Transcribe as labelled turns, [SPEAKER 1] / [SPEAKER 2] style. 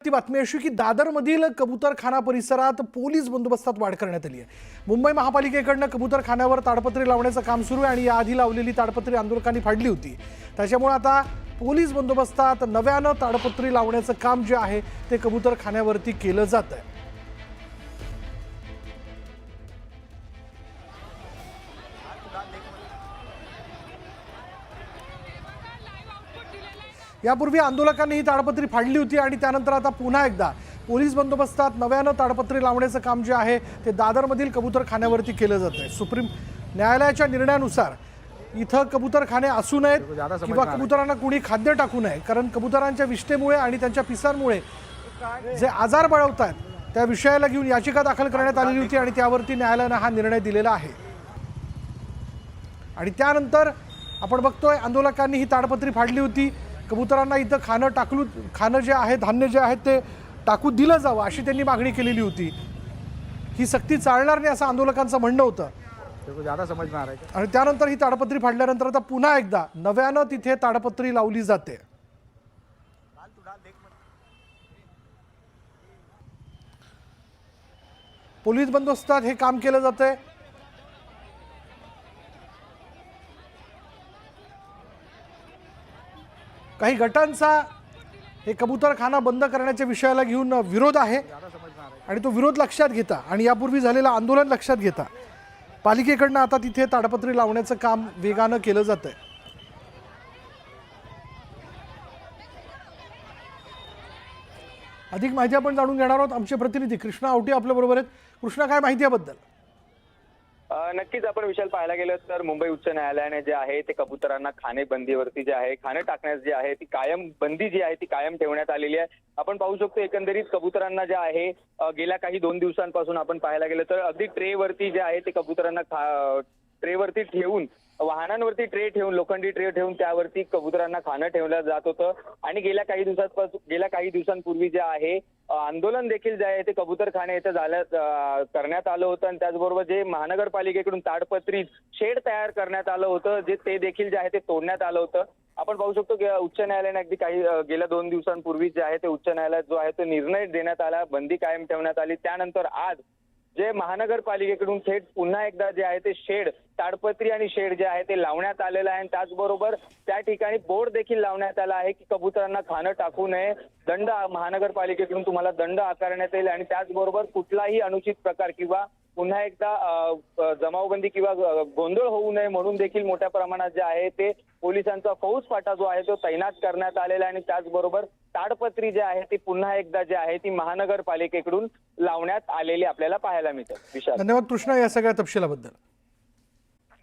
[SPEAKER 1] ती बातमी अशी की दादरमधील कबूतरखाना परिसरात पोलीस बंदोबस्तात वाढ करण्यात आली आहे। मुंबई महापालिकेकडून कबूतरखान्यावर ताडपत्री लावण्याचं काम सुरू आहे आणि याआधी लावलेली ताडपत्री आंदोलकांनी फाडली होती। त्याच्यामुळे आता पोलीस बंदोबस्तात नव्यानं ताडपत्री लावण्याचं काम जे आहे ते कबूतरखान्यावरती केलं जात आहे। यापूर्वी आंदोलकांनी ही ताडपत्री फाडली होती आणि त्यानंतर आता पुन्हा एकदा पोलीस बंदोबस्तात नव्यानं ताडपत्री लावण्याचं काम जे आहे ते दादरमधील कबूतरखान्यावरती केलं जात आहे। सुप्रीम न्यायालयाच्या निर्णयानुसार इथं कबूतरखाने असू नयेत किंवा कबुतरांना कुणी खाद्य टाकू नये, कारण कबुतरांच्या विष्ठेमुळे आणि त्यांच्या पिसांमुळे जे आजार बळवत आहेत त्या विषयाला घेऊन याचिका दाखल करण्यात आलेली होती आणि त्यावरती न्यायालयानं हा निर्णय दिलेला आहे। आणि त्यानंतर आपण बघतोय आंदोलकांनी ही ताडपत्री फाडली होती। कबुतरांना इथं खाणं जे आहे, धान्य जे आहे ते टाकू दिलं जावं अशी त्यांनी मागणी केलेली होती। ही सक्ती चालणार नाही असं आंदोलकांचं म्हणणं होतं आणि त्यानंतर ही ताडपत्री फाडल्यानंतर आता पुन्हा एकदा नव्यानं तिथे ताडपत्री लावली जाते। पोलीस बंदोबस्तात हे काम केलं जातंय। काही गटांचा हे कबूतरखाना बंद करण्याच्या विषयाला घेऊन विरोध आहे आणि तो विरोध लक्षात घेता आणि यापूर्वी झालेलं आंदोलन लक्षात घेता पालिकेकडनं आता तिथे ताडपत्री लावण्याचं काम वेगानं केलं जातंय। अधिक माहिती आपण जाणून घेणार आहोत। आमचे प्रतिनिधी कृष्णा आवटी आपल्या बरोबर आहेत। कृष्णा, काय माहिती याबद्दल?
[SPEAKER 2] नक्कीच आपण विषय पाहायला गेलं तर मुंबई उच्च न्यायालयाने जे आहे ते कबुतरांना खाणे बंदीवरती जे आहे, खाणे टाकण्यास जे आहे ती कायम बंदी जी आहे ती कायम ठेवण्यात आलेली आहे। आपण पाहू शकतो एकंदरीत कबुतरांना जे आहे गेल्या काही 2 दिवसांपासून आपण पाहायला गेलं तर अगदी ट्रेवरती जे आहे ते कबुतरांना ट्रेवरती ठेवून, वाहनांवरती ट्रे ठेवून, लोखंडी ट्रे ठेवून त्यावरती कबुतरांना खाणं ठेवलं जात होतं आणि गेल्या काही दिवसांपूर्वी जे आहे आंदोलन देखील जे आहे ते कबूतरखाने इथे करण्यात आलं होतं आणि त्याचबरोबर जे महानगरपालिकेकडून ताडपत्री शेड तयार करण्यात आलं होतं ते देखील जे आहे ते तोडण्यात आलं होतं। आपण पाहू शकतो की उच्च न्यायालयाने अगदी गेल्या 2 दिवसांपूर्वी जे आहे ते उच्च न्यायालयात जो आहे तो निर्णय देण्यात आला, बंदी कायम ठेवण्यात आली। त्यानंतर आज जे महानगरपालिकेकडून थेट पुन्हा एकदा जे आहे ते शेड, ताडपत्री आणि शेड जे आहे ते लावण्यात आलेलं आहे आणि त्याचबरोबर त्या ठिकाणी बोर्ड देखील लावण्यात आला आहे की कबुतरांना खाणं टाकू नये, दंड महानगरपालिकेकडून तुम्हाला दंड आकारण्यात येईल आणि त्याचबरोबर कुठलाही अनुचित प्रकार किंवा पुन्हा एकदा जमावबंदी किंवा गोंधळ होऊ नये म्हणून देखील मोठ्या प्रमाणात जे आहे ते पोलिसांचा फौजफाटा जो आहे तो तैनात करण्यात आलेला आहे आणि त्याचबरोबर ताडपत्री जे आहे ती पुन्हा एकदा जे आहे ती महानगरपालिकेकडून लावण्यात आलेली आपल्याला पाहायला मिळते।
[SPEAKER 1] धन्यवाद कृष्णा या सगळ्या तपशिलाबद्दल।